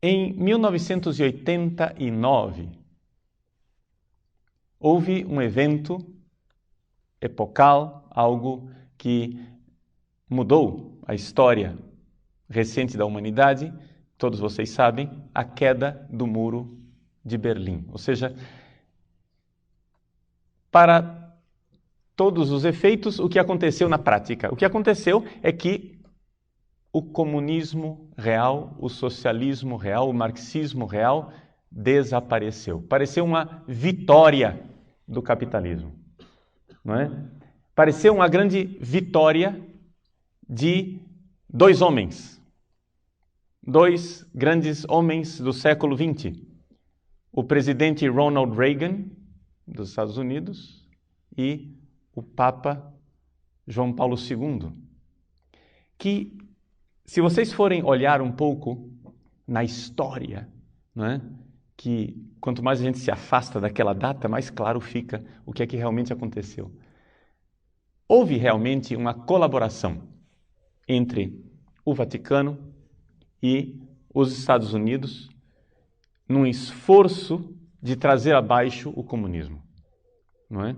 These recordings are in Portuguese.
Em 1989, houve um evento epocal, algo que mudou a história recente da humanidade. Todos vocês sabem, a queda do Muro de Berlim. Ou seja, para todos os efeitos, o que aconteceu na prática? O que aconteceu é que o comunismo real, o socialismo real, o marxismo real desapareceu. Pareceu uma vitória do capitalismo, não é? Pareceu uma grande vitória de dois homens, dois grandes homens do século XX. O presidente Ronald Reagan, dos Estados Unidos, e o Papa João Paulo II, que, se vocês forem olhar um pouco na história, não é? Que quanto mais a gente se afasta daquela data, mais claro fica o que é que realmente aconteceu. Houve realmente uma colaboração entre o Vaticano e os Estados Unidos num esforço de trazer abaixo o comunismo, não é?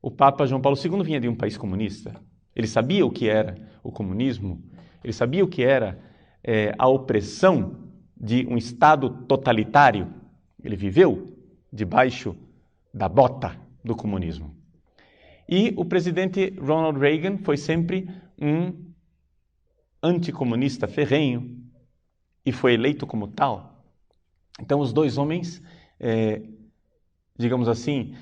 O Papa João Paulo II vinha de um país comunista. Ele sabia o que era o comunismo. Ele sabia o que era a opressão de um Estado totalitário. Ele viveu debaixo da bota do comunismo. E o presidente Ronald Reagan foi sempre um anticomunista ferrenho e foi eleito como tal. Então, os dois homens, digamos assim,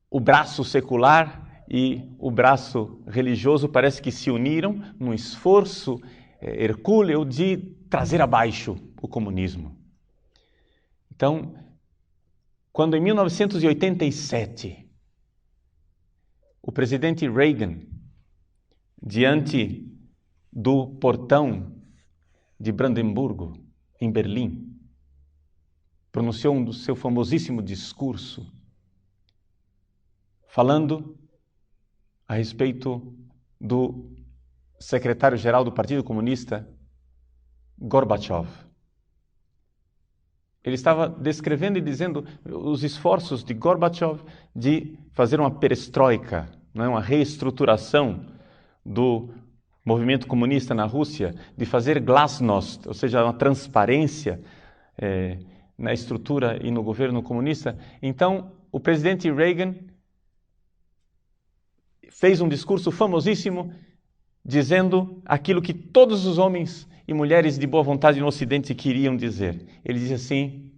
o braço secular e o braço religioso parece que se uniram num esforço hercúleo de trazer abaixo o comunismo. Então, quando em 1987 o presidente Reagan, diante do portão de Brandemburgo, em Berlim, pronunciou um seu famosíssimo discurso, falando a respeito do secretário-geral do Partido Comunista, Gorbachev. Ele estava descrevendo e dizendo os esforços de Gorbachev de fazer uma perestroika, uma reestruturação do movimento comunista na Rússia, de fazer glasnost, ou seja, uma transparência na estrutura e no governo comunista. Então, o presidente Reagan fez um discurso famosíssimo dizendo aquilo que todos os homens e mulheres de boa vontade no Ocidente queriam dizer. Ele diz assim: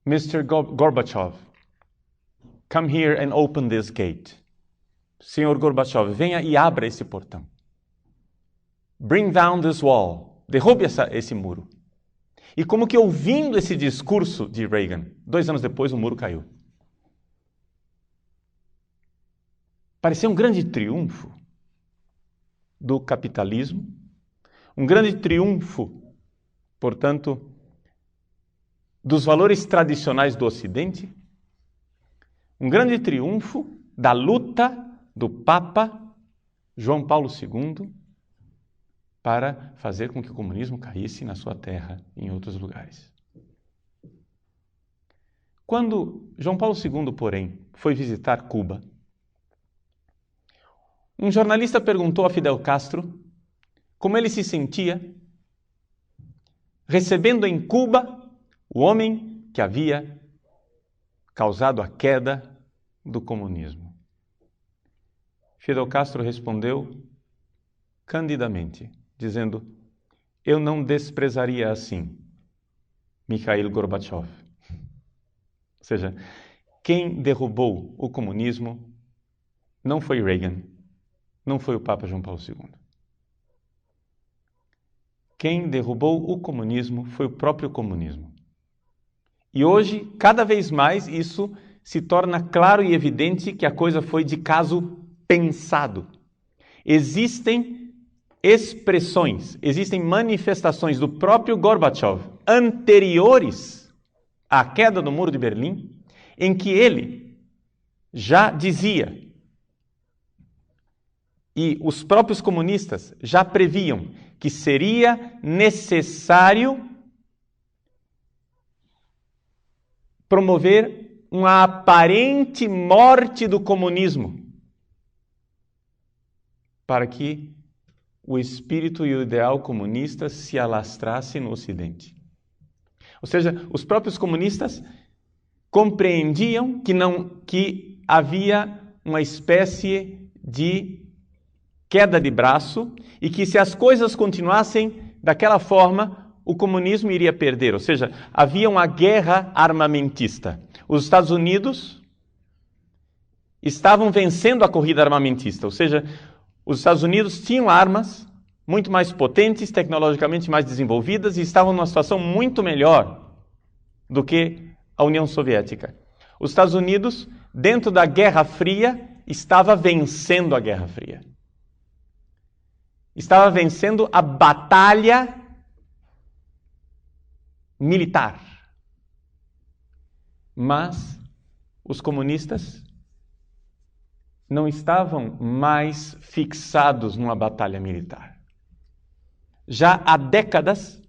Mr. Gorbachev, come here and open this gate. Senhor Gorbachev, venha e abra esse portão. Bring down this wall. Derrube esse muro. E como que ouvindo esse discurso de Reagan, 2 anos depois o muro caiu. Pareceu um grande triunfo do capitalismo, um grande triunfo, portanto, dos valores tradicionais do Ocidente, um grande triunfo da luta do Papa João Paulo II para fazer com que o comunismo caísse na sua terra e em outros lugares. Quando João Paulo II, porém, foi visitar Cuba, um jornalista perguntou a Fidel Castro como ele se sentia recebendo em Cuba o homem que havia causado a queda do comunismo. Fidel Castro respondeu candidamente, dizendo: eu não desprezaria assim Mikhail Gorbachev. Ou seja, quem derrubou o comunismo não foi Reagan, não foi o Papa João Paulo II. Quem derrubou o comunismo foi o próprio comunismo. E hoje, cada vez mais, isso se torna claro e evidente que a coisa foi de caso pensado. Existem expressões, existem manifestações do próprio Gorbachev anteriores à queda do Muro de Berlim, em que ele já dizia, e os próprios comunistas já previam, que seria necessário promover uma aparente morte do comunismo para que o espírito e o ideal comunista se alastrassem no Ocidente. Ou seja, os próprios comunistas compreendiam que havia uma espécie de queda de braço e que se as coisas continuassem daquela forma, o comunismo iria perder. Ou seja, havia uma guerra armamentista. Os Estados Unidos estavam vencendo a corrida armamentista. Ou seja, os Estados Unidos tinham armas muito mais potentes, tecnologicamente mais desenvolvidas e estavam numa situação muito melhor do que a União Soviética. Os Estados Unidos, dentro da Guerra Fria, estava vencendo a Guerra Fria. Estava vencendo a batalha militar. Mas os comunistas não estavam mais fixados numa batalha militar. Já há décadas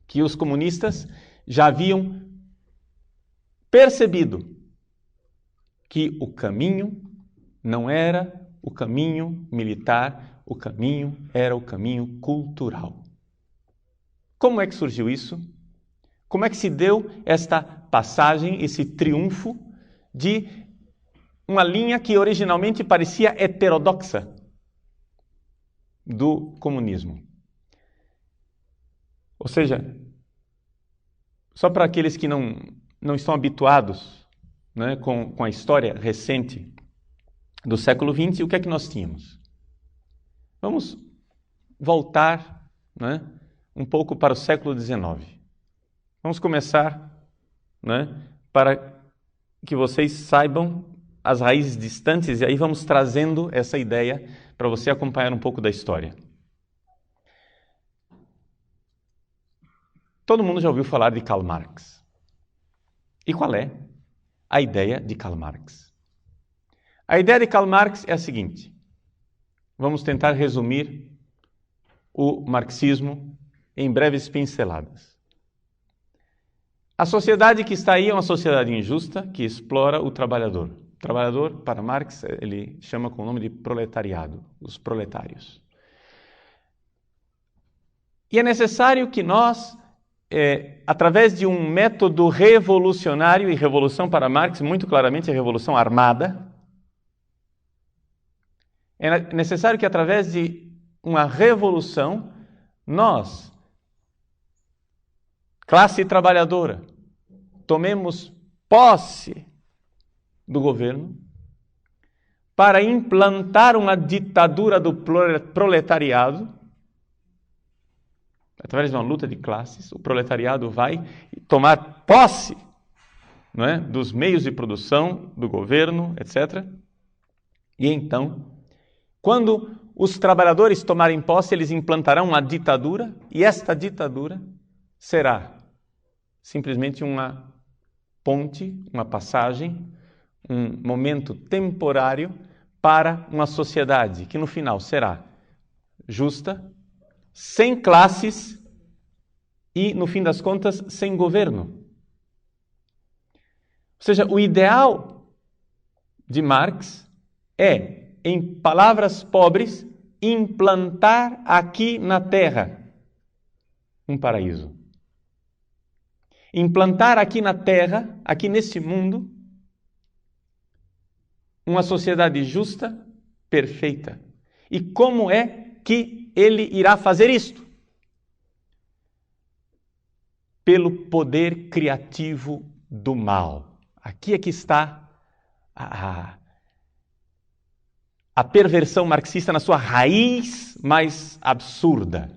que os comunistas já haviam percebido que o caminho não era o caminho militar, o caminho era o caminho cultural. Como é que surgiu isso? Como é que se deu esta passagem, esse triunfo de uma linha que originalmente parecia heterodoxa do comunismo? Ou seja, só para aqueles que não estão habituados, né, com a história recente do século XX, o que é que nós tínhamos? Vamos voltar, né, um pouco para o século XIX. Vamos começar, né, para que vocês saibam as raízes distantes, e aí vamos trazendo essa ideia para você acompanhar um pouco da história. Todo mundo já ouviu falar de Karl Marx. E qual é a ideia de Karl Marx? A ideia de Karl Marx é a seguinte. Vamos tentar resumir o marxismo em breves pinceladas. A sociedade que está aí é uma sociedade injusta que explora o trabalhador. O trabalhador, para Marx, ele chama com o nome de proletariado, os proletários. E é necessário que nós, através de um método revolucionário, e revolução para Marx, muito claramente, é revolução armada, é necessário que através de uma revolução, nós, classe trabalhadora, tomemos posse do governo para implantar uma ditadura do proletariado. Através de uma luta de classes, o proletariado vai tomar posse, não é, dos meios de produção, do governo, etc. E então, quando os trabalhadores tomarem posse, eles implantarão uma ditadura, e esta ditadura será simplesmente uma ponte, uma passagem, um momento temporário para uma sociedade que no final será justa, sem classes e, no fim das contas, sem governo. Ou seja, o ideal de Marx é, em palavras pobres, implantar aqui na Terra um paraíso. Implantar aqui na Terra, aqui nesse mundo, uma sociedade justa, perfeita. E como é que ele irá fazer isto? Pelo poder criativo do mal. Aqui é que está a perversão marxista na sua raiz mais absurda.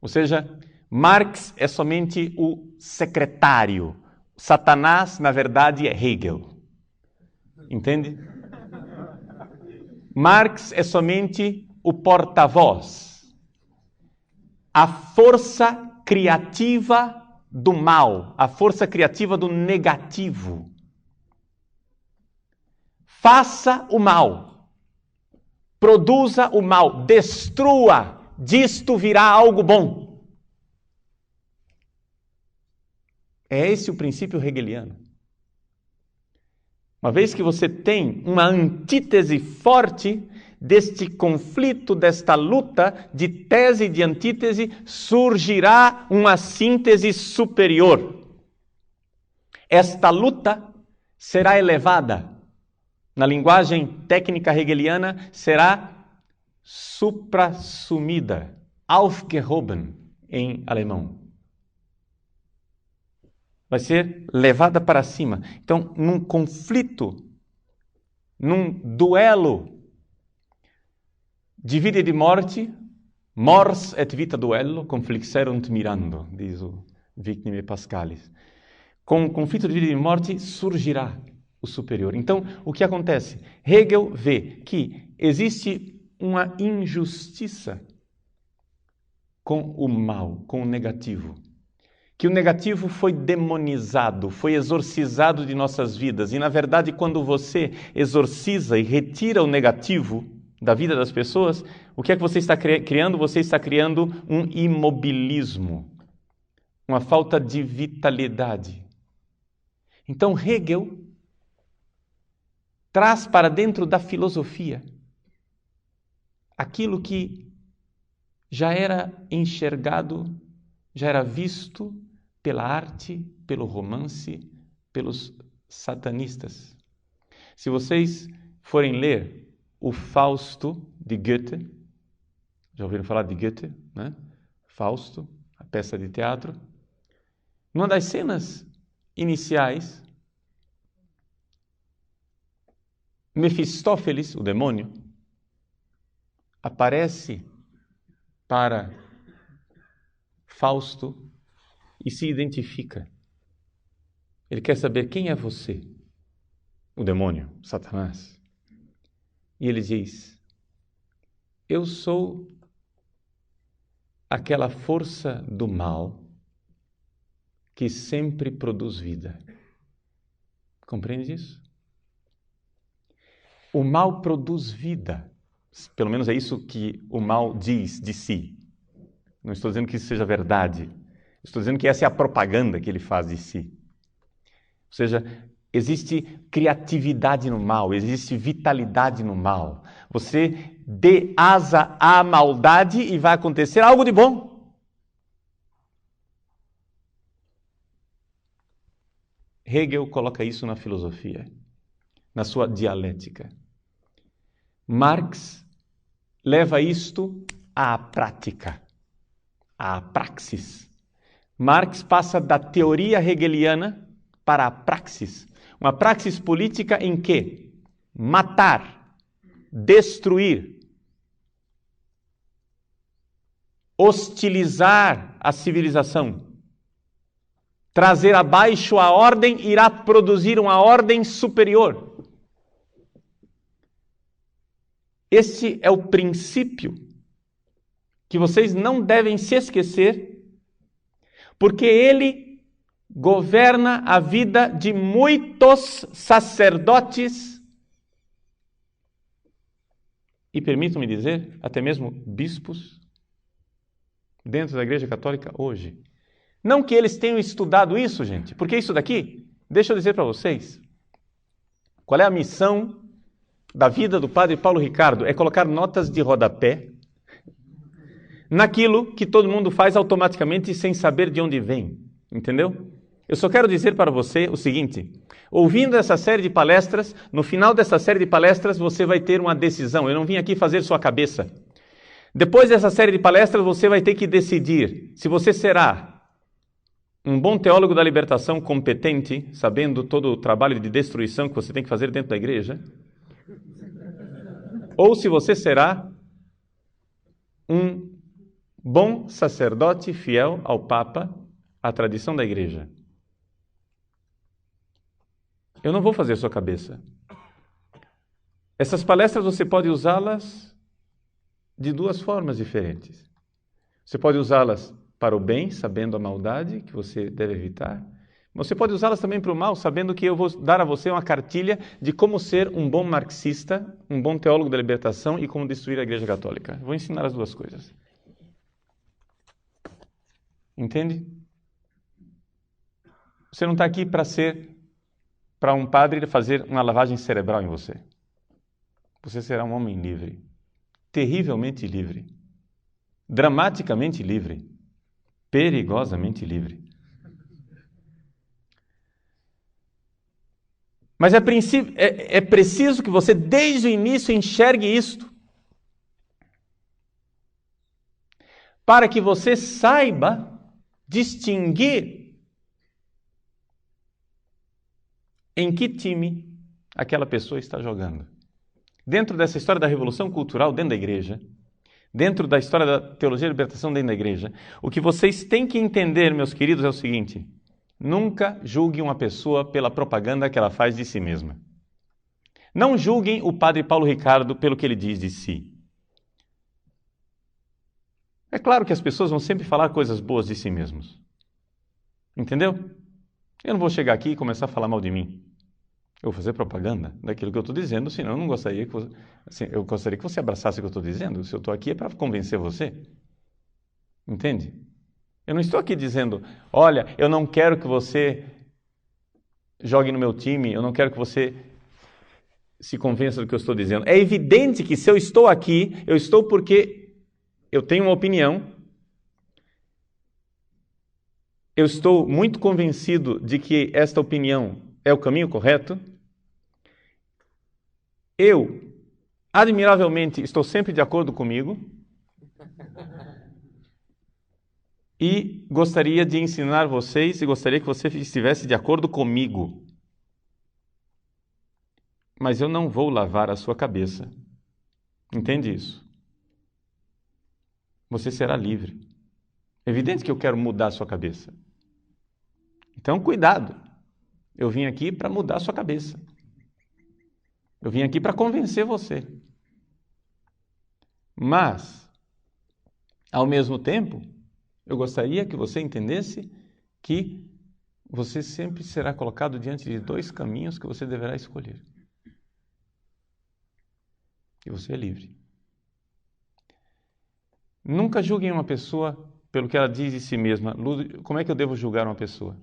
Ou seja, Marx é somente o secretário. Satanás, na verdade, é Hegel. Entende? Marx é somente o porta-voz. a força criativa do mal, a força criativa do negativo. Faça o mal, produza o mal, destrua, disto virá algo bom. É esse o princípio hegeliano. Uma vez que você tem uma antítese forte deste conflito, desta luta de tese e de antítese, surgirá uma síntese superior. Esta luta será elevada. Na linguagem técnica hegeliana, será suprassumida, aufgehoben em alemão. Vai ser levada para cima. Então, num conflito, num duelo de vida e de morte, mors et vita duello, conflixerunt mirando, diz o Victime Pascalis. Com o conflito de vida e de morte surgirá o superior. Então, o que acontece? Hegel vê que existe uma injustiça com o mal, com o negativo. Que o negativo foi demonizado, foi exorcizado de nossas vidas. E, na verdade, quando você exorciza e retira o negativo da vida das pessoas, o que é que você está criando? Você está criando um imobilismo, uma falta de vitalidade. Então, Hegel traz para dentro da filosofia aquilo que já era enxergado, já era visto pela arte, pelo romance, pelos satanistas. Se vocês forem ler o Fausto de Goethe, já ouviram falar de Goethe, né? Fausto, a peça de teatro. Numa das cenas iniciais, Mefistófeles, o demônio, aparece para Fausto e se identifica. Ele quer saber quem é você, o demônio, Satanás. E ele diz: eu sou aquela força do mal que sempre produz vida. Compreende isso? O mal produz vida. Pelo menos é isso que o mal diz de si. Não estou dizendo que isso seja verdade. Estou dizendo que essa é a propaganda que ele faz de si. Ou seja, existe criatividade no mal, existe vitalidade no mal. Você dê asa à maldade e vai acontecer algo de bom. Hegel coloca isso na filosofia, na sua dialética. Marx leva isto à prática, à praxis. Marx passa da teoria hegeliana para a praxis. Uma praxis política em que matar, destruir, hostilizar a civilização, trazer abaixo a ordem, irá produzir uma ordem superior. Este é o princípio que vocês não devem se esquecer, porque ele governa a vida de muitos sacerdotes e, permitam-me dizer, até mesmo bispos dentro da Igreja Católica hoje. Não que eles tenham estudado isso, gente, porque isso daqui, deixa eu dizer para vocês, qual é a missão da vida do Padre Paulo Ricardo? É colocar notas de rodapé naquilo que todo mundo faz automaticamente sem saber de onde vem, entendeu? Eu só quero dizer para você o seguinte: ouvindo essa série de palestras, no final dessa série de palestras você vai ter uma decisão. Eu não vim aqui fazer sua cabeça. Depois dessa série de palestras você vai ter que decidir se você será um bom teólogo da libertação competente, sabendo todo o trabalho de destruição que você tem que fazer dentro da igreja, ou se você será um bom sacerdote fiel ao Papa, à tradição da igreja. Eu não vou fazer sua cabeça. Essas palestras você pode usá-las de duas formas diferentes. Você pode usá-las para o bem, sabendo a maldade que você deve evitar. Você pode usá-las também para o mal, sabendo que eu vou dar a você uma cartilha de como ser um bom marxista, um bom teólogo da libertação e como destruir a Igreja Católica. Vou ensinar as duas coisas. Entende? Você não está aqui para um padre fazer uma lavagem cerebral em você. Você será um homem livre, terrivelmente livre, dramaticamente livre, perigosamente livre. Mas é preciso que você, desde o início, enxergue isto, para que você saiba distinguir em que time aquela pessoa está jogando. Dentro dessa história da revolução cultural dentro da igreja, dentro da história da teologia da libertação dentro da igreja, o que vocês têm que entender, meus queridos, é o seguinte: nunca julguem uma pessoa pela propaganda que ela faz de si mesma. Não julguem o padre Paulo Ricardo pelo que ele diz de si. É claro que as pessoas vão sempre falar coisas boas de si mesmos. Entendeu? Eu não vou chegar aqui e começar a falar mal de mim. Eu vou fazer propaganda daquilo que eu estou dizendo, senão eu não gostaria que você... Assim, eu gostaria que você abraçasse o que eu estou dizendo. Se eu estou aqui é para convencer você. Entende? Eu não estou aqui dizendo, olha, eu não quero que você jogue no meu time, eu não quero que você se convença do que eu estou dizendo. É evidente que se eu estou aqui, eu estou porque eu tenho uma opinião, eu estou muito convencido de que esta opinião é o caminho correto. Eu, admiravelmente, estou sempre de acordo comigo e gostaria de ensinar vocês e gostaria que você estivesse de acordo comigo. Mas eu não vou lavar a sua cabeça. Entende isso? Você será livre. É evidente que eu quero mudar a sua cabeça. Então, cuidado. Eu vim aqui para mudar a sua cabeça. Eu vim aqui para convencer você. Mas, ao mesmo tempo, eu gostaria que você entendesse que você sempre será colocado diante de dois caminhos que você deverá escolher. E você é livre. Nunca julguem uma pessoa pelo que ela diz de si mesma. Como é que eu devo julgar uma pessoa?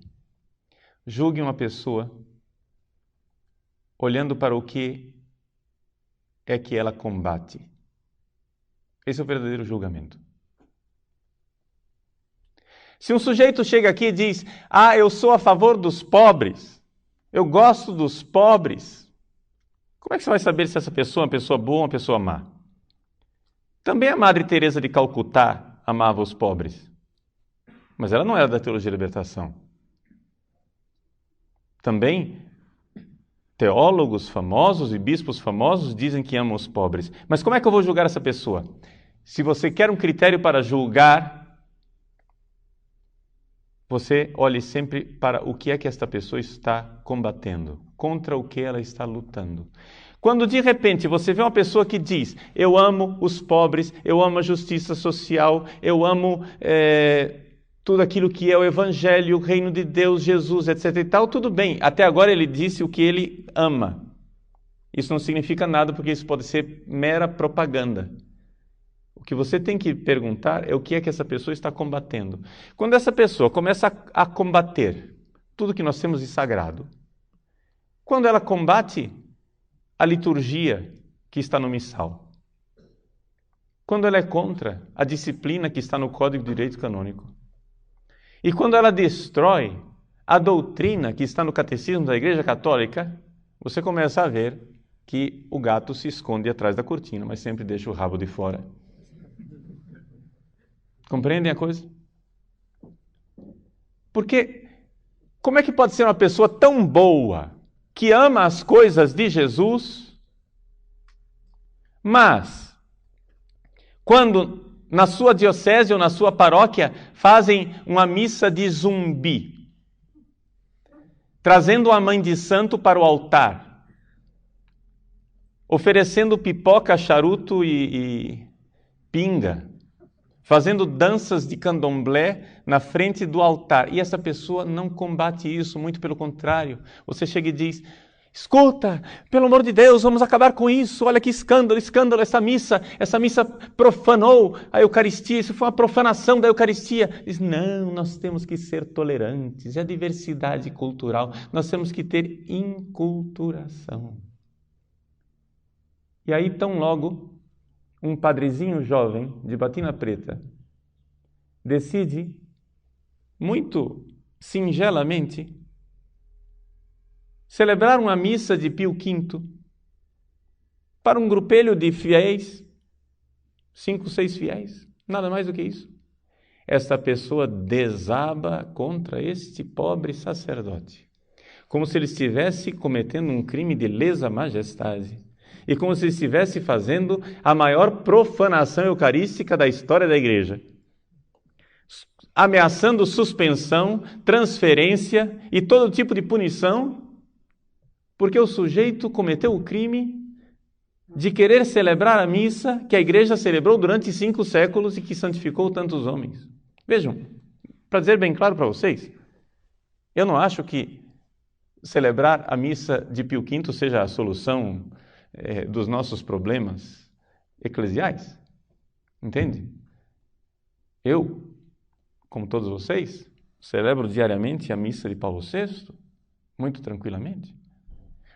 Julgue uma pessoa olhando para o que é que ela combate. Esse é o verdadeiro julgamento. Se um sujeito chega aqui e diz, eu sou a favor dos pobres, eu gosto dos pobres, como é que você vai saber se essa pessoa é uma pessoa boa ou uma pessoa má? Também a Madre Teresa de Calcutá amava os pobres, mas ela não era da teologia da libertação. Também teólogos famosos e bispos famosos dizem que amam os pobres. Mas como é que eu vou julgar essa pessoa? Se você quer um critério para julgar, você olhe sempre para o que é que esta pessoa está combatendo, contra o que ela está lutando. Quando de repente você vê uma pessoa que diz, eu amo os pobres, eu amo a justiça social, eu amo tudo aquilo que é o Evangelho, o Reino de Deus, Jesus, etc. e tal, tudo bem. Até agora ele disse o que ele ama. Isso não significa nada, porque isso pode ser mera propaganda. O que você tem que perguntar é o que é que essa pessoa está combatendo. Quando essa pessoa começa a combater tudo que nós temos de sagrado, quando ela combate a liturgia que está no missal, quando ela é contra a disciplina que está no Código de Direito Canônico, e quando ela destrói a doutrina que está no Catecismo da Igreja Católica, você começa a ver que o gato se esconde atrás da cortina, mas sempre deixa o rabo de fora. Compreendem a coisa? Porque como é que pode ser uma pessoa tão boa, que ama as coisas de Jesus, mas quando na sua diocese ou na sua paróquia fazem uma missa de zumbi, trazendo a mãe de santo para o altar, oferecendo pipoca, charuto e pinga, fazendo danças de candomblé na frente do altar. E essa pessoa não combate isso, muito pelo contrário. Você chega e diz: escuta, pelo amor de Deus, vamos acabar com isso. Olha que escândalo, escândalo, essa missa profanou a Eucaristia, isso foi uma profanação da Eucaristia. Diz: não, nós temos que ser tolerantes, é a diversidade cultural, nós temos que ter inculturação. E aí, tão logo, um padrezinho jovem, de batina preta, decide, muito singelamente, celebrar uma missa de Pio V para um grupelho de fiéis, 5, 6 fiéis, nada mais do que isso. Esta pessoa desaba contra este pobre sacerdote, como se ele estivesse cometendo um crime de lesa majestade e como se estivesse fazendo a maior profanação eucarística da história da igreja, ameaçando suspensão, transferência e todo tipo de punição, porque o sujeito cometeu o crime de querer celebrar a missa que a igreja celebrou durante 5 séculos e que santificou tantos homens. Vejam, para dizer bem claro para vocês, eu não acho que celebrar a missa de Pio V seja a solução dos nossos problemas eclesiais. Entende? Eu, como todos vocês, celebro diariamente a missa de Paulo VI, muito tranquilamente.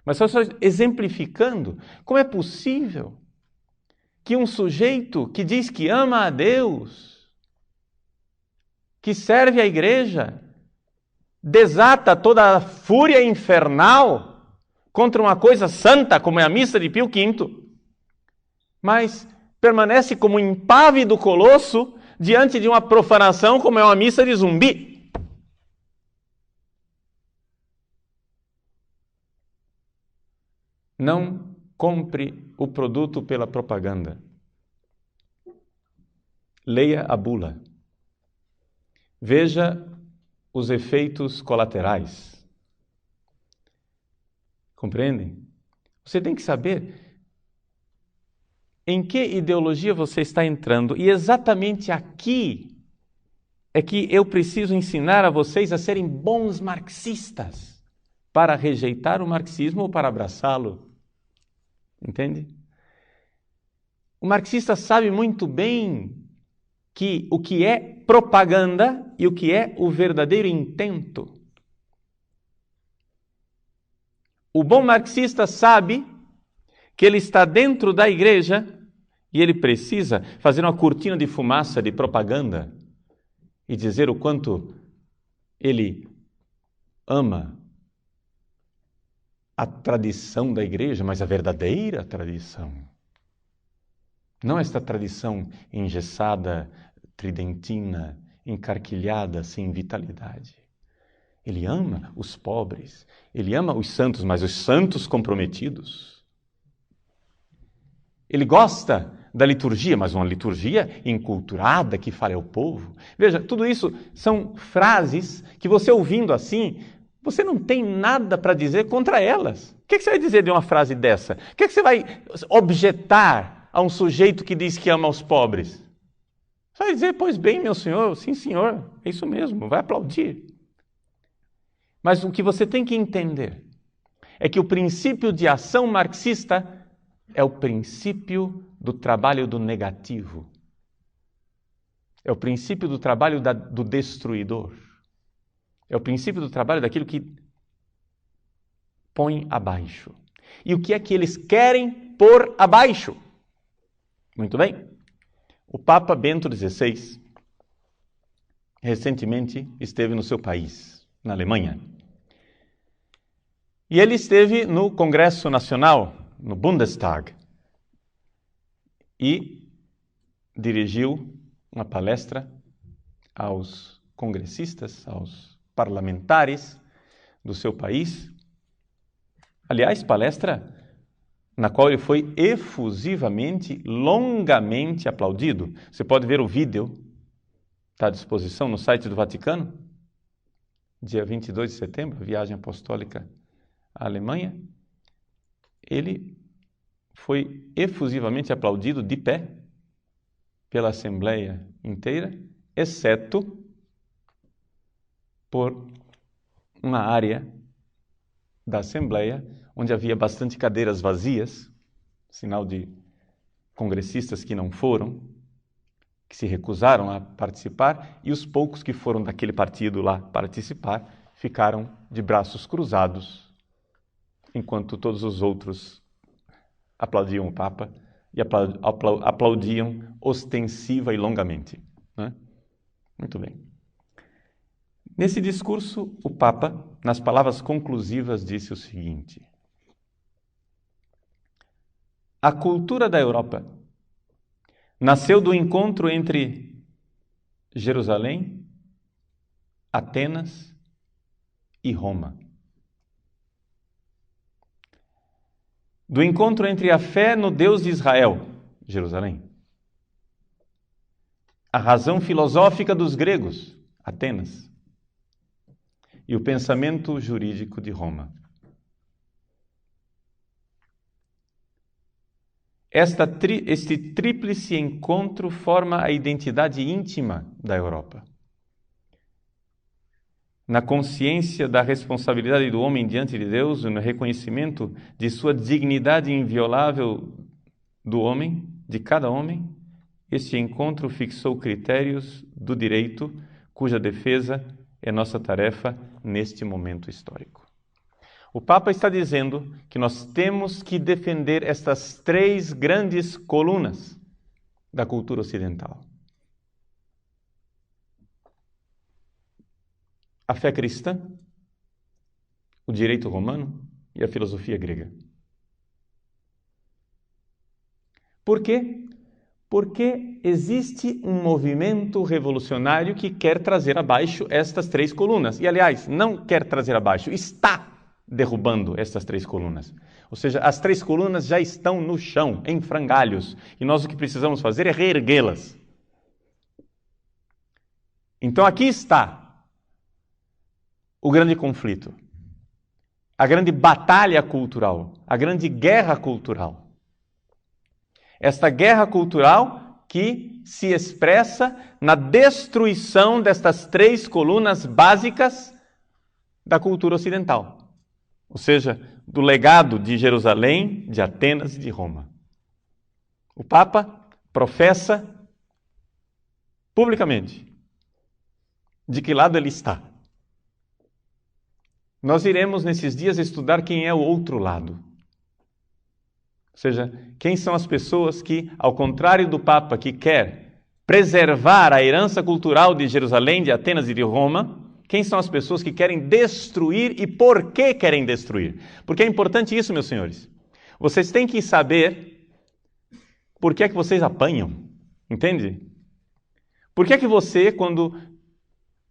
Mas só exemplificando como é possível que um sujeito que diz que ama a Deus, que serve a igreja, desata toda a fúria infernal contra uma coisa santa como é a missa de Pio V, mas permanece como um impávido colosso diante de uma profanação como é uma missa de zumbi. Não compre o produto pela propaganda. Leia a bula. Veja os efeitos colaterais. Compreendem? Você tem que saber em que ideologia você está entrando. E exatamente aqui é que eu preciso ensinar a vocês a serem bons marxistas para rejeitar o marxismo ou para abraçá-lo. Entende? O marxista sabe muito bem que o que é propaganda e o que é o verdadeiro intento. O bom marxista sabe que ele está dentro da igreja e ele precisa fazer uma cortina de fumaça de propaganda e dizer o quanto ele ama a tradição da igreja, mas a verdadeira tradição. Não esta tradição engessada, tridentina, encarquilhada, sem vitalidade. Ele ama os pobres, ele ama os santos, mas os santos comprometidos. Ele gosta da liturgia, mas uma liturgia enculturada que fale ao povo. Veja, tudo isso são frases que você ouvindo assim, você não tem nada para dizer contra elas. O que você vai dizer de uma frase dessa? O que você vai objetar a um sujeito que diz que ama os pobres? Você vai dizer: pois bem, meu senhor, sim senhor, é isso mesmo, vai aplaudir. Mas o que você tem que entender é que o princípio de ação marxista é o princípio do trabalho do negativo. É o princípio do trabalho do destruidor. É o princípio do trabalho daquilo que põe abaixo. E o que é que eles querem pôr abaixo? Muito bem. O Papa Bento XVI recentemente esteve no seu país, na Alemanha. E ele esteve no Congresso Nacional, no Bundestag, e dirigiu uma palestra aos congressistas, aos parlamentares do seu país. Aliás, palestra na qual ele foi efusivamente, longamente aplaudido. Você pode ver o vídeo, está à disposição no site do Vaticano, dia 22 de setembro, viagem apostólica à Alemanha. Ele foi efusivamente aplaudido de pé pela Assembleia inteira, exceto por uma área da Assembleia onde havia bastante cadeiras vazias, sinal de congressistas que não foram, que se recusaram a participar, e os poucos que foram daquele partido lá participar ficaram de braços cruzados, enquanto todos os outros aplaudiam o Papa e aplaudiam ostensiva e longamente. Né? Muito bem. Nesse discurso, o Papa, nas palavras conclusivas, disse o seguinte: a cultura da Europa nasceu do encontro entre Jerusalém, Atenas e Roma. Do encontro entre a fé no Deus de Israel, Jerusalém, a razão filosófica dos gregos, Atenas, e o pensamento jurídico de Roma. Este tríplice encontro forma a identidade íntima da Europa. Na consciência da responsabilidade do homem diante de Deus e no reconhecimento de sua dignidade inviolável do homem, de cada homem, este encontro fixou critérios do direito, cuja defesa é nossa tarefa neste momento histórico. O Papa está dizendo que nós temos que defender estas três grandes colunas da cultura ocidental: a fé cristã, o direito romano e a filosofia grega. Por quê? Porque existe um movimento revolucionário que quer trazer abaixo estas três colunas. E, aliás, não quer trazer abaixo, está derrubando estas três colunas. Ou seja, as três colunas já estão no chão, em frangalhos. E nós o que precisamos fazer é reerguê-las. Então aqui está o grande conflito, a grande batalha cultural, a grande guerra cultural. Esta guerra cultural que se expressa na destruição destas três colunas básicas da cultura ocidental. Ou seja, do legado de Jerusalém, de Atenas e de Roma. O Papa professa publicamente de que lado ele está. Nós iremos nesses dias estudar quem é o outro lado. Ou seja, quem são as pessoas que, ao contrário do Papa, que quer preservar a herança cultural de Jerusalém, de Atenas e de Roma, quem são as pessoas que querem destruir e por que querem destruir? Porque é importante isso, meus senhores. Vocês têm que saber por que é que vocês apanham, entende? Por que é que você, quando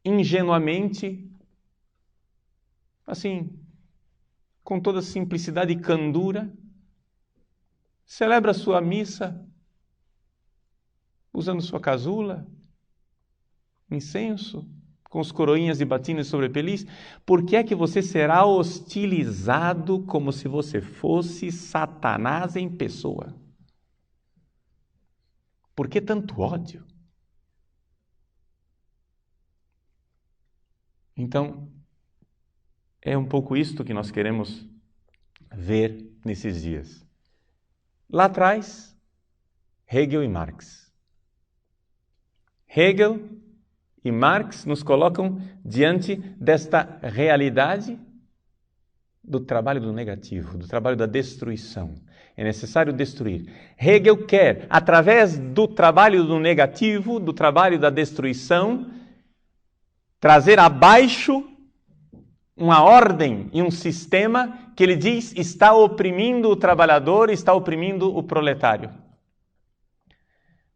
ingenuamente, assim, com toda simplicidade e candura, celebra sua missa usando sua casula, incenso, com os coroinhas de batina sobre peliz? Por que é que você será hostilizado como se você fosse Satanás em pessoa? Por que tanto ódio? Então, é um pouco isto que nós queremos ver nesses dias. Lá atrás, Hegel e Marx. Hegel e Marx nos colocam diante desta realidade do trabalho do negativo, do trabalho da destruição. É necessário destruir. Hegel quer, através do trabalho do negativo, do trabalho da destruição, trazer abaixo uma ordem e um sistema que ele diz está oprimindo o trabalhador, está oprimindo o proletário.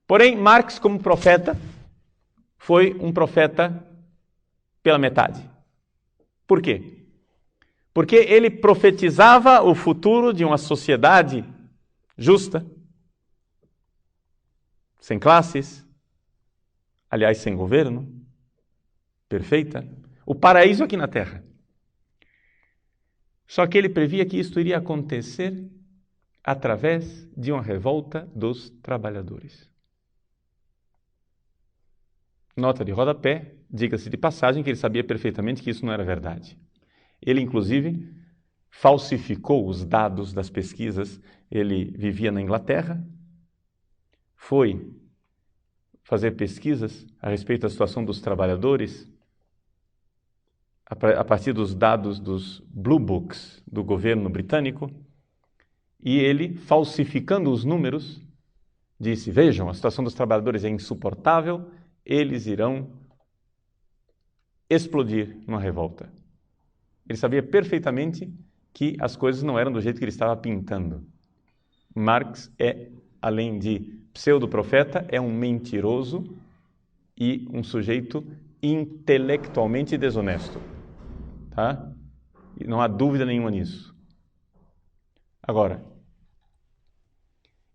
Porém, Marx, como profeta, foi um profeta pela metade. Por quê? Porque ele profetizava o futuro de uma sociedade justa, sem classes, aliás, sem governo, perfeita, o paraíso aqui na Terra. Só que ele previa que isto iria acontecer através de uma revolta dos trabalhadores. Nota de rodapé, diga-se de passagem que ele sabia perfeitamente que isso não era verdade. Ele, inclusive, falsificou os dados das pesquisas. Ele vivia na Inglaterra, foi fazer pesquisas a respeito da situação dos trabalhadores a partir dos dados dos Blue Books do governo britânico, e ele, falsificando os números, disse: vejam, a situação dos trabalhadores é insuportável, eles irão explodir numa revolta. Ele sabia perfeitamente que as coisas não eram do jeito que ele estava pintando. Marx é, além de pseudo-profeta, é um mentiroso e um sujeito intelectualmente desonesto. Tá? E não há dúvida nenhuma nisso. Agora,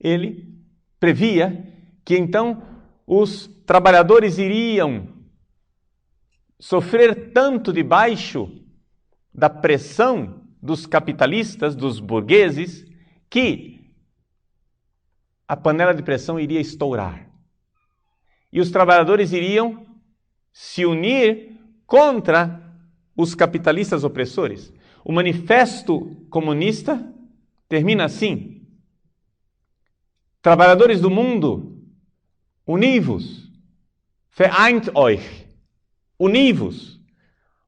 ele previa que então os trabalhadores iriam sofrer tanto debaixo da pressão dos capitalistas, dos burgueses, que a panela de pressão iria estourar. E os trabalhadores iriam se unir contra os capitalistas opressores. O Manifesto Comunista termina assim: trabalhadores do mundo, univos, vereint euch, univos.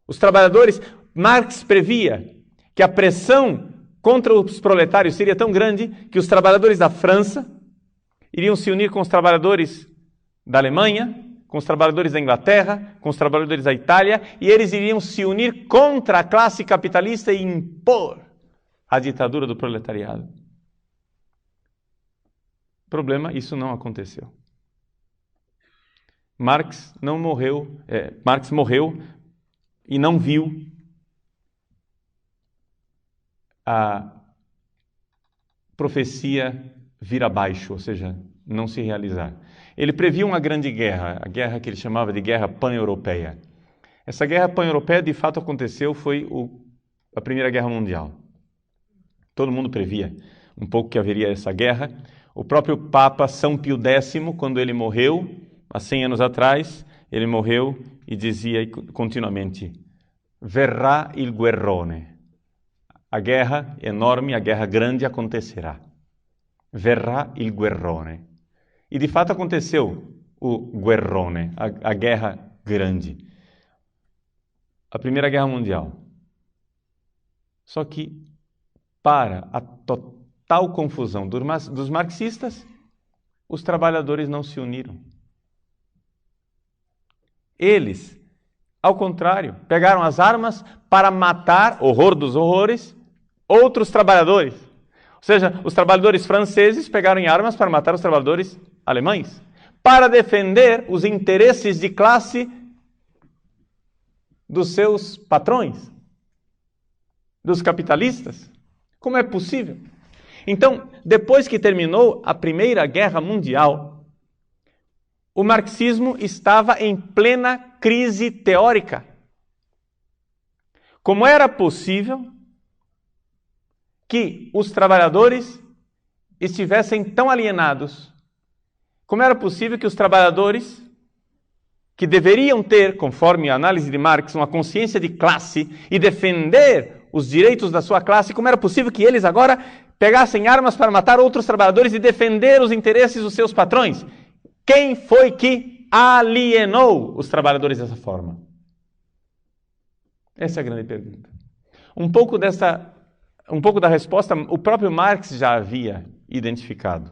Os trabalhadores, Marx previa que a pressão contra os proletários seria tão grande que os trabalhadores da França iriam se unir com os trabalhadores da Alemanha, com os trabalhadores da Inglaterra, com os trabalhadores da Itália, e eles iriam se unir contra a classe capitalista e impor a ditadura do proletariado. Problema, isso não aconteceu. Marx morreu e não viu a profecia vir abaixo, ou seja, não se realizar. Ele previa uma grande guerra, a guerra que ele chamava de guerra pan-europeia. Essa guerra pan-europeia de fato aconteceu, foi a Primeira Guerra Mundial. Todo mundo previa um pouco que haveria essa guerra. O próprio Papa São Pio X, quando ele morreu, há 100 anos atrás, ele morreu e dizia continuamente: verrà il guerrone. A guerra enorme, a guerra grande acontecerá. Verrà il guerrone. E de fato aconteceu o guerrone, a guerra grande. A Primeira Guerra Mundial. Só que, para a total confusão dos marxistas, os trabalhadores não se uniram. Eles, ao contrário, pegaram as armas para matar, horror dos horrores, outros trabalhadores. Ou seja, os trabalhadores franceses pegaram em armas para matar os trabalhadores alemães, para defender os interesses de classe dos seus patrões, dos capitalistas. Como é possível? Então, depois que terminou a Primeira Guerra Mundial, o marxismo estava em plena crise teórica. Como era possível que os trabalhadores estivessem tão alienados? Como era possível que os trabalhadores, que deveriam ter, conforme a análise de Marx, uma consciência de classe e defender os direitos da sua classe, como era possível que eles agora pegassem armas para matar outros trabalhadores e defender os interesses dos seus patrões? Quem foi que alienou os trabalhadores dessa forma? Essa é a grande pergunta. Um pouco da resposta o próprio Marx já havia identificado.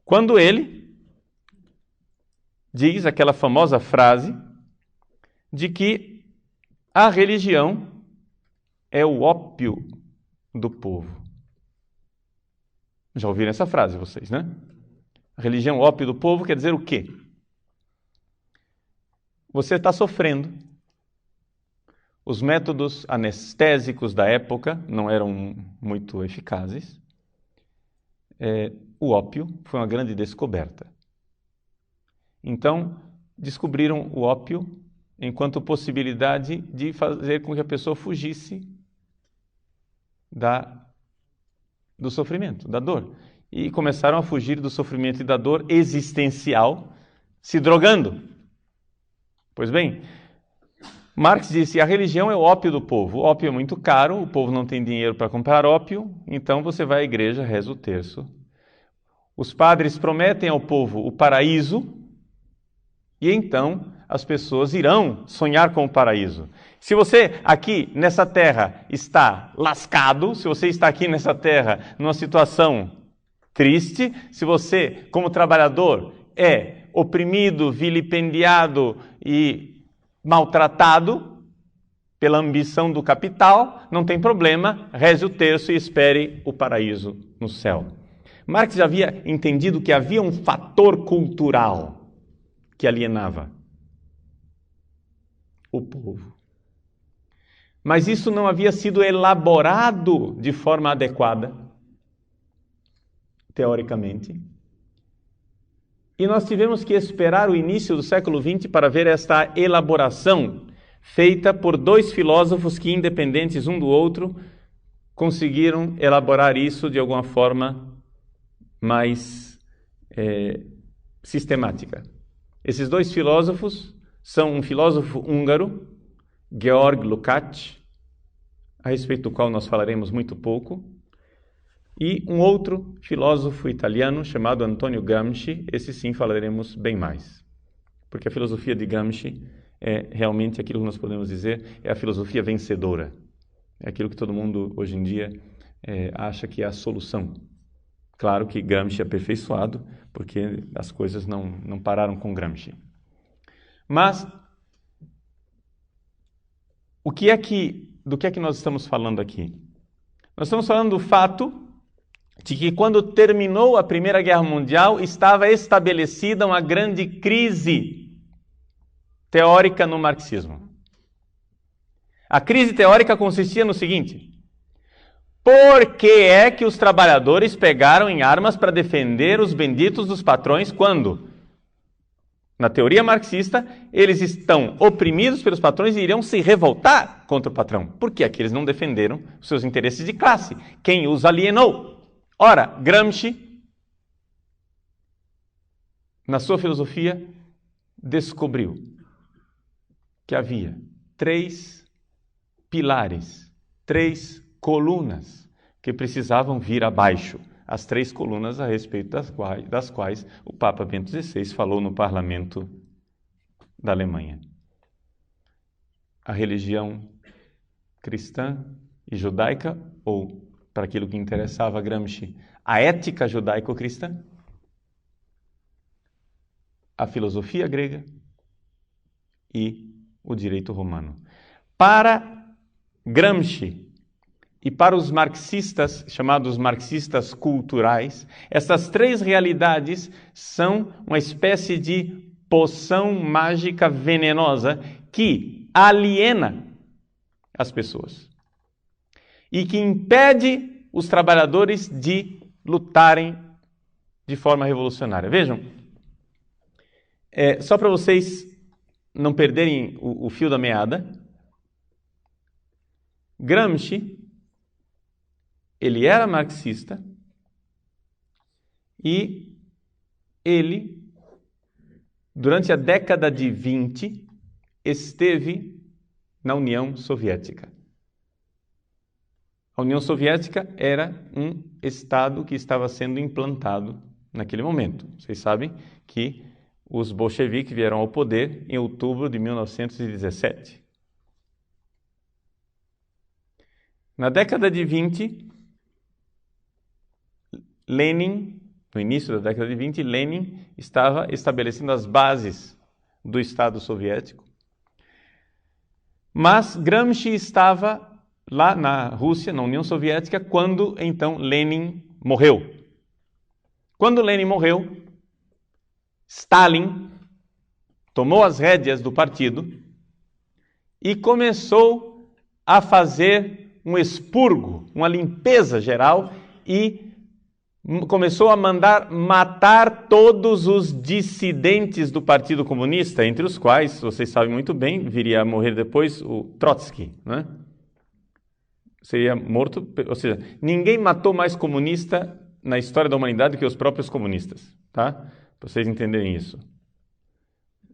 Quando ele diz aquela famosa frase de que a religião é o ópio do povo. Já ouviram essa frase vocês, né? A religião ópio do povo quer dizer o quê? Você está sofrendo. Os métodos anestésicos da época não eram muito eficazes. O ópio foi uma grande descoberta. Então, descobriram o ópio enquanto possibilidade de fazer com que a pessoa fugisse do sofrimento, da dor. E começaram a fugir do sofrimento e da dor existencial se drogando. Pois bem, Marx disse, a religião é o ópio do povo. O ópio é muito caro, o povo não tem dinheiro para comprar ópio, então você vai à igreja, reza o terço. Os padres prometem ao povo o paraíso, e então as pessoas irão sonhar com o paraíso. Se você aqui nessa terra está lascado, se você está aqui nessa terra numa situação triste, se você, como trabalhador, é oprimido, vilipendiado e maltratado pela ambição do capital, não tem problema, reze o terço e espere o paraíso no céu. Marx já havia entendido que havia um fator cultural que alienava o povo. Mas isso não havia sido elaborado de forma adequada, teoricamente. E nós tivemos que esperar o início do século XX para ver esta elaboração feita por dois filósofos que, independentes um do outro, conseguiram elaborar isso de alguma forma mais sistemática. Esses dois filósofos são um filósofo húngaro, Georg Lukács, a respeito do qual nós falaremos muito pouco, e um outro filósofo italiano chamado Antonio Gramsci. Esse sim falaremos bem mais, porque a filosofia de Gramsci é realmente aquilo que nós podemos dizer, é a filosofia vencedora. É aquilo que todo mundo hoje em dia acha que é a solução. Claro que Gramsci é aperfeiçoado, porque as coisas não pararam com Gramsci. Mas do que é que nós estamos falando aqui? Nós estamos falando do fato de que quando terminou a Primeira Guerra Mundial, estava estabelecida uma grande crise teórica no marxismo. A crise teórica consistia no seguinte: por que é que os trabalhadores pegaram em armas para defender os benditos dos patrões quando, na teoria marxista, eles estão oprimidos pelos patrões e iriam se revoltar contra o patrão? Por que é que eles não defenderam os seus interesses de classe? Quem os alienou? Ora, Gramsci, na sua filosofia, descobriu que havia 3 pilares, 3 colunas que precisavam vir abaixo. As 3 colunas a respeito das quais o Papa Bento XVI falou no parlamento da Alemanha. A religião cristã e judaica, ou, para aquilo que interessava a Gramsci, a ética judaico-cristã, a filosofia grega e o direito romano. Para Gramsci e para os marxistas, chamados marxistas culturais, essas 3 realidades são uma espécie de poção mágica venenosa que aliena as pessoas e que impede os trabalhadores de lutarem de forma revolucionária. Vejam, só para vocês não perderem o fio da meada, Gramsci, ele era marxista e ele, durante a década de 20, esteve na União Soviética. A União Soviética era um Estado que estava sendo implantado naquele momento. Vocês sabem que os bolcheviques vieram ao poder em outubro de 1917. Na década de 20, Lenin, no início da década de 20, Lenin estava estabelecendo as bases do Estado soviético. Mas Gramsci estava lá na Rússia, na União Soviética, quando então Lenin morreu. Quando Lenin morreu, Stalin tomou as rédeas do partido e começou a fazer um expurgo, uma limpeza geral, e começou a mandar matar todos os dissidentes do Partido Comunista, entre os quais, vocês sabem muito bem, viria a morrer depois o Trotsky, né? Seria morto, ou seja, ninguém matou mais comunista na história da humanidade que os próprios comunistas, tá? Para vocês entenderem isso.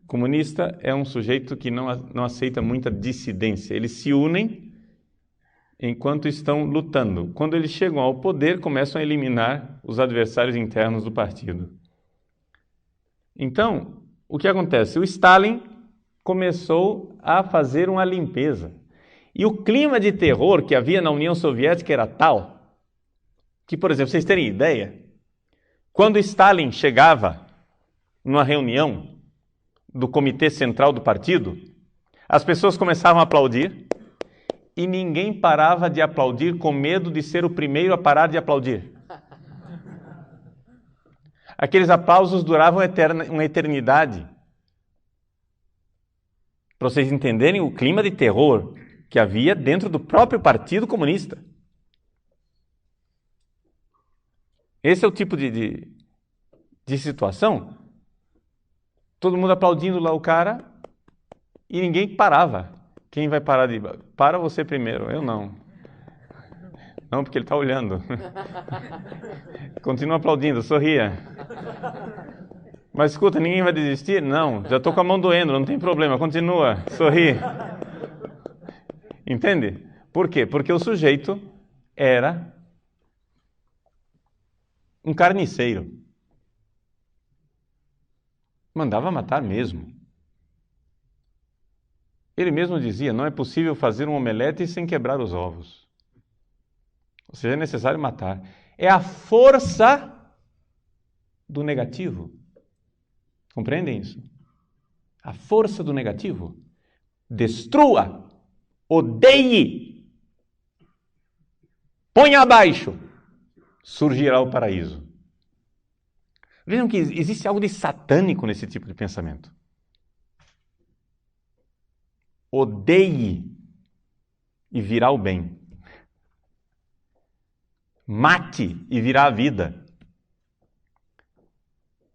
Comunista é um sujeito que não aceita muita dissidência. Eles se unem enquanto estão lutando. Quando eles chegam ao poder, começam a eliminar os adversários internos do partido. Então, o que acontece? O Stalin começou a fazer uma limpeza. E o clima de terror que havia na União Soviética era tal que, por exemplo, vocês terem ideia, quando Stalin chegava numa reunião do Comitê Central do Partido, as pessoas começavam a aplaudir e ninguém parava de aplaudir com medo de ser o primeiro a parar de aplaudir. Aqueles aplausos duravam uma eternidade. Para vocês entenderem o clima de terror que havia dentro do próprio Partido Comunista. Esse é o tipo de situação. Todo mundo aplaudindo lá o cara e ninguém parava. Quem vai parar de... Para você primeiro, eu não. Não, porque ele está olhando. Continua aplaudindo, sorria. Mas escuta, ninguém vai desistir? Não, já estou com a mão doendo, não tem problema, continua, sorri. Entende? Por quê? Porque o sujeito era um carniceiro. Mandava matar mesmo. Ele mesmo dizia, não é possível fazer um omelete sem quebrar os ovos. Ou seja, é necessário matar. É a força do negativo. Compreendem isso? A força do negativo. Destrua, odeie, ponha abaixo, surgirá o paraíso. Vejam que existe algo de satânico nesse tipo de pensamento. Odeie e virá o bem. Mate e virá a vida.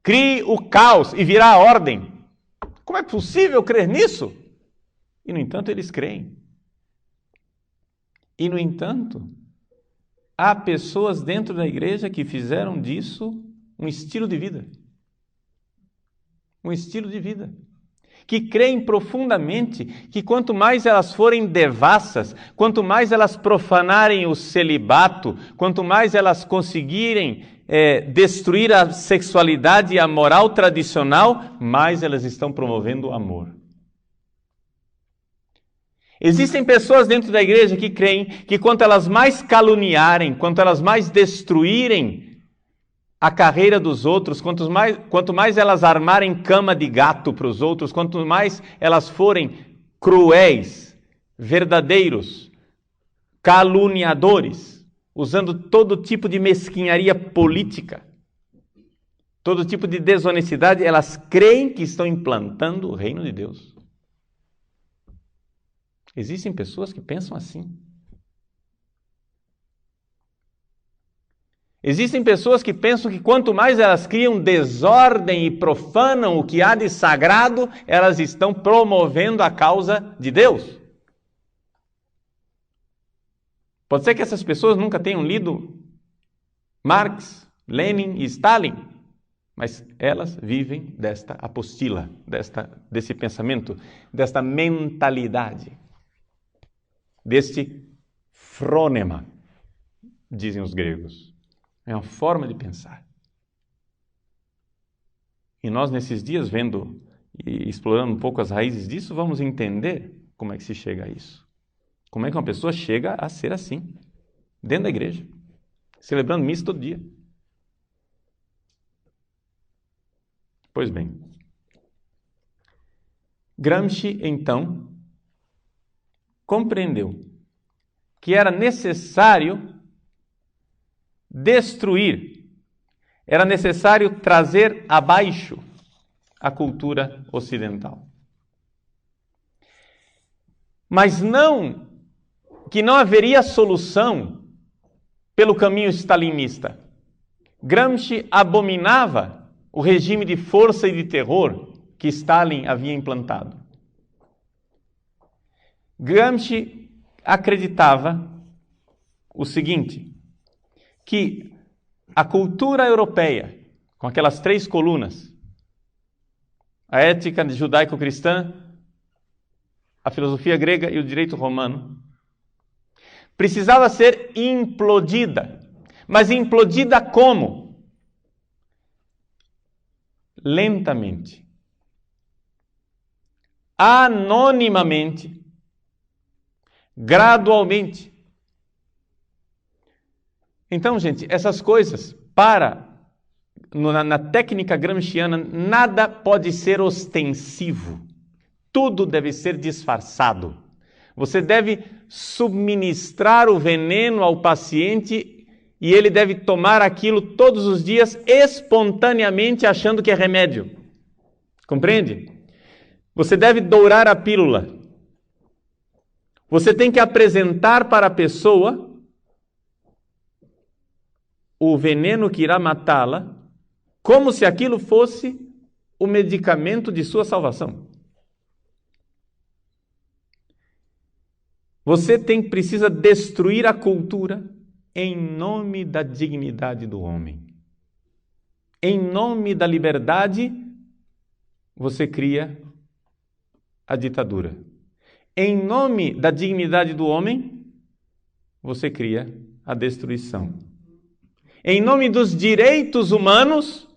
Crie o caos e virá a ordem. Como é possível crer nisso? E, no entanto, eles creem. E, no entanto, há pessoas dentro da igreja que fizeram disso um estilo de vida. Um estilo de vida. Que creem profundamente que quanto mais elas forem devassas, quanto mais elas profanarem o celibato, quanto mais elas conseguirem destruir a sexualidade e a moral tradicional, mais elas estão promovendo o amor. Existem pessoas dentro da igreja que creem que quanto elas mais caluniarem, quanto elas mais destruírem a carreira dos outros, quanto mais elas armarem cama de gato para os outros, quanto mais elas forem cruéis, verdadeiros, caluniadores, usando todo tipo de mesquinharia política, todo tipo de desonestidade, elas creem que estão implantando o reino de Deus. Existem pessoas que pensam assim. Existem pessoas que pensam que quanto mais elas criam desordem e profanam o que há de sagrado, elas estão promovendo a causa de Deus. Pode ser que essas pessoas nunca tenham lido Marx, Lenin e Stalin, mas elas vivem desta apostila, desse pensamento, desta mentalidade, deste frônema, dizem os gregos. É uma forma de pensar. E nós, nesses dias, vendo e explorando um pouco as raízes disso, vamos entender como é que se chega a isso. Como é que uma pessoa chega a ser assim, dentro da igreja, celebrando missa todo dia. Pois bem, Gramsci, então, compreendeu que era necessário destruir, era necessário trazer abaixo a cultura ocidental. Mas não que não haveria solução pelo caminho stalinista. Gramsci abominava o regime de força e de terror que Stalin havia implantado. Gramsci acreditava o seguinte, que a cultura europeia, com aquelas 3 colunas, a ética judaico-cristã, a filosofia grega e o direito romano, precisava ser implodida. Mas implodida como? Lentamente, anonimamente, gradualmente. Então, gente, essas coisas, na técnica gramsciana, nada pode ser ostensivo. Tudo deve ser disfarçado. Você deve subministrar o veneno ao paciente e ele deve tomar aquilo todos os dias espontaneamente, achando que é remédio. Compreende? Você deve dourar a pílula. Você tem que apresentar para a pessoa o veneno que irá matá-la, como se aquilo fosse o medicamento de sua salvação. Você precisa destruir a cultura em nome da dignidade do homem. Em nome da liberdade, você cria a ditadura. Em nome da dignidade do homem, você cria a destruição. Em nome dos direitos humanos,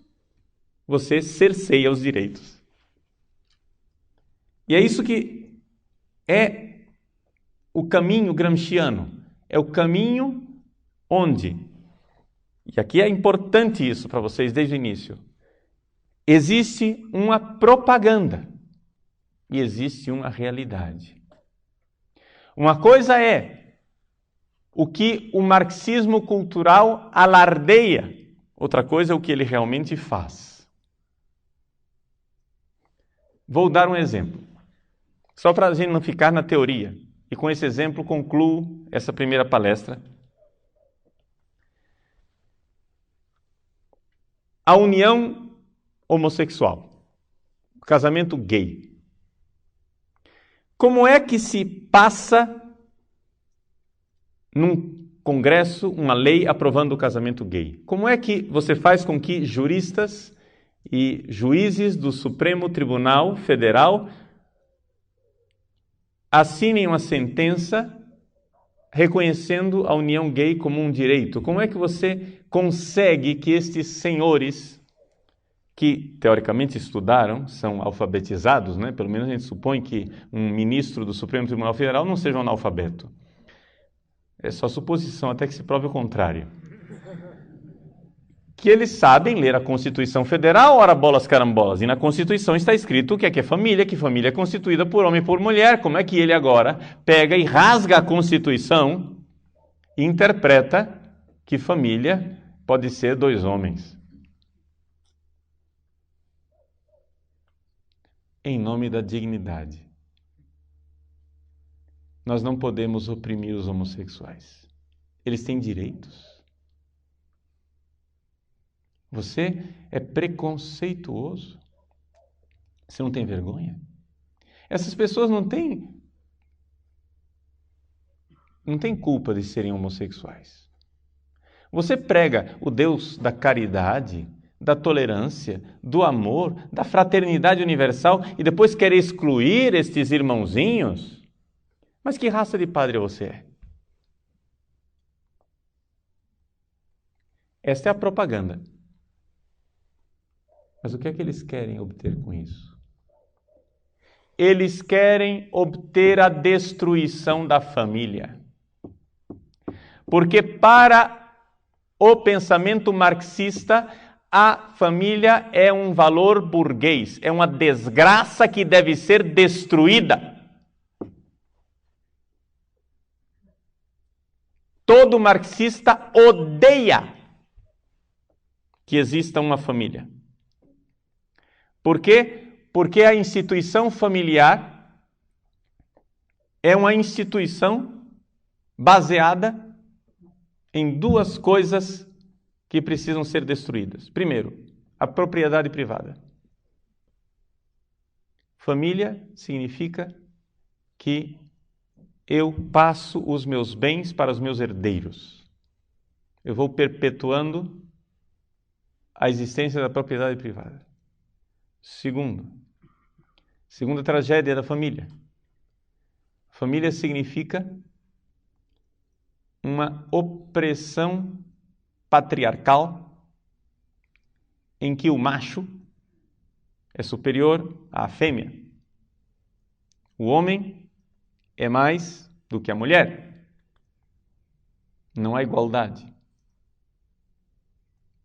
você cerceia os direitos. E é isso que é o caminho gramsciano. É o caminho onde, e aqui é importante isso para vocês desde o início, existe uma propaganda e existe uma realidade. Uma coisa é o que o marxismo cultural alardeia, outra coisa é o que ele realmente faz. Vou dar um exemplo, só para a gente não ficar na teoria, e com esse exemplo concluo essa primeira palestra. A união homossexual, o casamento gay. Como é que se passa num congresso uma lei aprovando o casamento gay? Como é que você faz com que juristas e juízes do Supremo Tribunal Federal assinem uma sentença reconhecendo a união gay como um direito? Como é que você consegue que estes senhores, que teoricamente estudaram, são alfabetizados, né? Pelo menos a gente supõe que um ministro do Supremo Tribunal Federal não seja um analfabeto. É só suposição, até que se prove o contrário. Que eles sabem ler a Constituição Federal, ora bolas carambolas. E na Constituição está escrito o que é família, que família é constituída por homem e por mulher. Como é que ele agora pega e rasga a Constituição e interpreta que família pode ser 2 homens? Em nome da dignidade. Nós não podemos oprimir os homossexuais. Eles têm direitos. Você é preconceituoso. Você não tem vergonha? Essas pessoas não têm culpa de serem homossexuais. Você prega o Deus da caridade, da tolerância, do amor, da fraternidade universal e depois quer excluir estes irmãozinhos? Mas que raça de padre você é? Esta é a propaganda. Mas o que é que eles querem obter com isso? Eles querem obter a destruição da família. Porque para o pensamento marxista, a família é um valor burguês, é uma desgraça que deve ser destruída. Todo marxista odeia que exista uma família. Por quê? Porque a instituição familiar é uma instituição baseada em 2 coisas que precisam ser destruídas. Primeiro, a propriedade privada. Família significa que eu passo os meus bens para os meus herdeiros. Eu vou perpetuando a existência da propriedade privada. Segundo, Segunda tragédia da família. Família significa uma opressão patriarcal em que o macho é superior à fêmea. O homem é mais do que a mulher. Não há igualdade.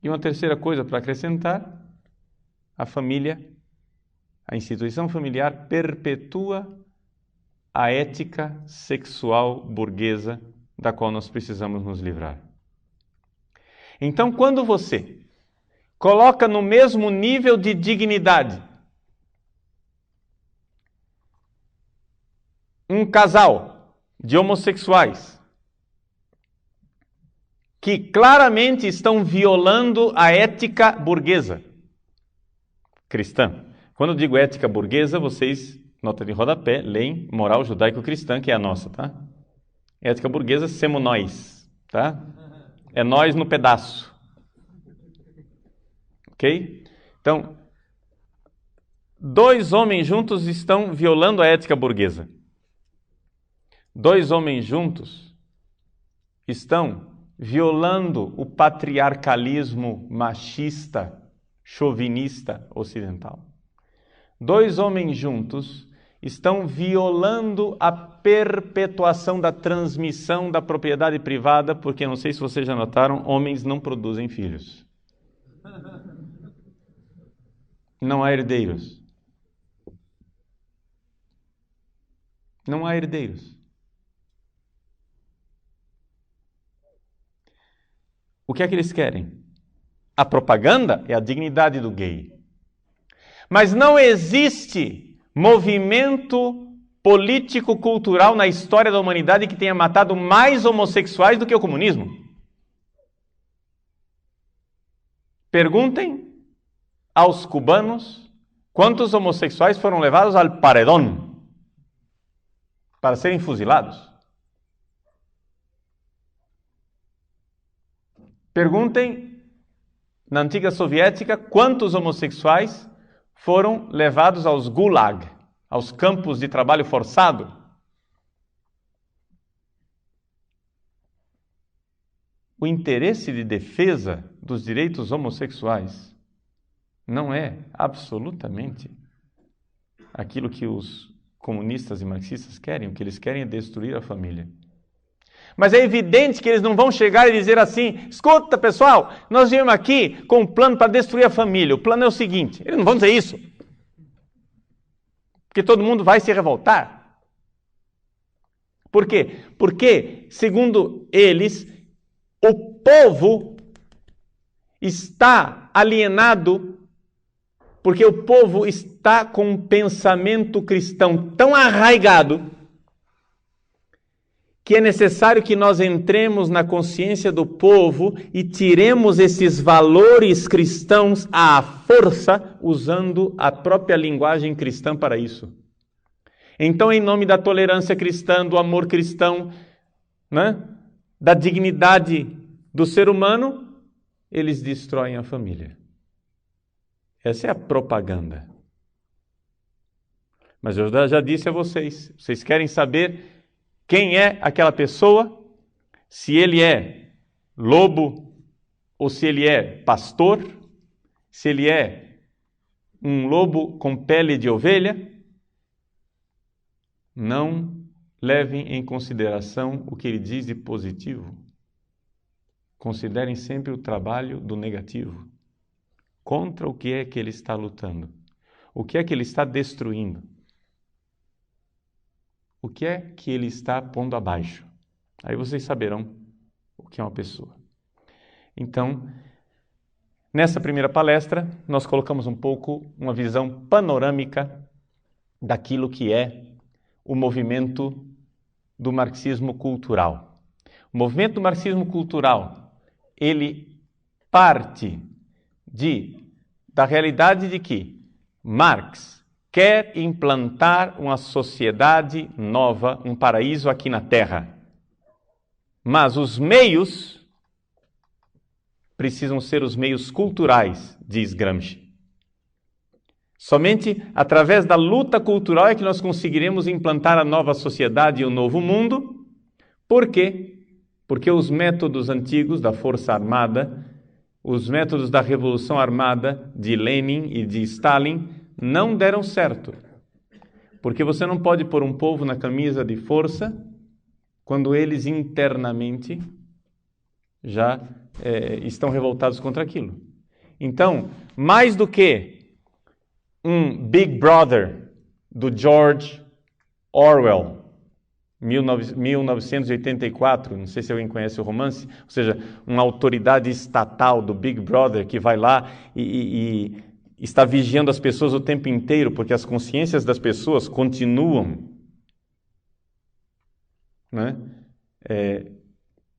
E uma terceira coisa para acrescentar, a família, a instituição familiar perpetua a ética sexual burguesa da qual nós precisamos nos livrar. Então, quando você coloca no mesmo nível de dignidade um casal de homossexuais que claramente estão violando a ética burguesa cristã. Quando eu digo ética burguesa, vocês, nota de rodapé, leem moral judaico-cristã, que é a nossa, tá? Ética burguesa, semo nós, tá? É nós no pedaço. Ok? Então, dois homens juntos estão violando a ética burguesa. Dois homens juntos estão violando o patriarcalismo machista, chauvinista ocidental. Dois homens juntos estão violando a perpetuação da transmissão da propriedade privada, porque, não sei se vocês já notaram, homens não produzem filhos. Não há herdeiros. Não há herdeiros. O que é que eles querem? A propaganda é a dignidade do gay. Mas não existe movimento político-cultural na história da humanidade que tenha matado mais homossexuais do que o comunismo. Perguntem aos cubanos quantos homossexuais foram levados ao paredão para serem fuzilados. Perguntem na antiga soviética quantos homossexuais foram levados aos gulag, aos campos de trabalho forçado. O interesse de defesa dos direitos homossexuais não é absolutamente aquilo que os comunistas e marxistas querem. O que eles querem é destruir a família. Mas é evidente que eles não vão chegar e dizer assim: escuta, pessoal, nós viemos aqui com um plano para destruir a família. O plano é o seguinte. Eles não vão dizer isso. Porque todo mundo vai se revoltar. Por quê? Porque, segundo eles, o povo está alienado, porque o povo está com um pensamento cristão tão arraigado que é necessário que nós entremos na consciência do povo e tiremos esses valores cristãos à força, usando a própria linguagem cristã para isso. Então, em nome da tolerância cristã, do amor cristão, né, da dignidade do ser humano, eles destroem a família. Essa é a propaganda. Mas eu já disse a vocês, vocês querem saber quem é aquela pessoa? Se ele é lobo ou se ele é pastor? Se ele é um lobo com pele de ovelha? Não levem em consideração o que ele diz de positivo. Considerem sempre o trabalho do negativo. Contra o que é que ele está lutando? O que é que ele está destruindo? O que é que ele está pondo abaixo? Aí vocês saberão o que é uma pessoa. Então, nessa primeira palestra, nós colocamos um pouco uma visão panorâmica daquilo que é o movimento do marxismo cultural. O movimento do marxismo cultural, ele parte da realidade de que Marx quer implantar uma sociedade nova, um paraíso aqui na Terra. Mas os meios precisam ser os meios culturais, diz Gramsci. Somente através da luta cultural é que nós conseguiremos implantar a nova sociedade e o novo mundo. Por quê? Porque os métodos antigos da Força Armada, os métodos da Revolução Armada de Lenin e de Stalin não deram certo. Porque você não pode pôr um povo na camisa de força quando eles internamente já estão revoltados contra aquilo. Então, mais do que um Big Brother do George Orwell, 1984, não sei se alguém conhece o romance, ou seja, uma autoridade estatal do Big Brother que vai lá e está vigiando as pessoas o tempo inteiro, porque as consciências das pessoas continuam, né?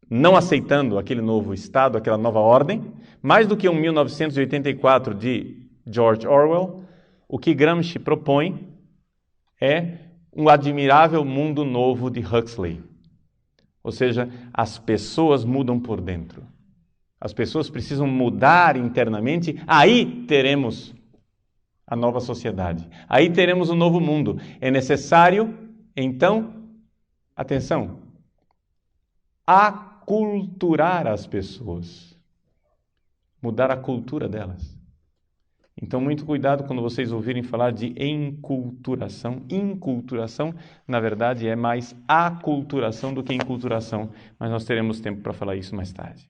Não aceitando aquele novo Estado, aquela nova ordem. Mais do que um 1984 de George Orwell, o que Gramsci propõe é um admirável mundo novo de Huxley. Ou seja, as pessoas mudam por dentro. As pessoas precisam mudar internamente, aí teremos a nova sociedade. Aí teremos um novo mundo. É necessário, então, atenção, aculturar as pessoas. Mudar a cultura delas. Então, muito cuidado quando vocês ouvirem falar de enculturação. Inculturação, na verdade, é mais aculturação do que enculturação. Mas nós teremos tempo para falar isso mais tarde.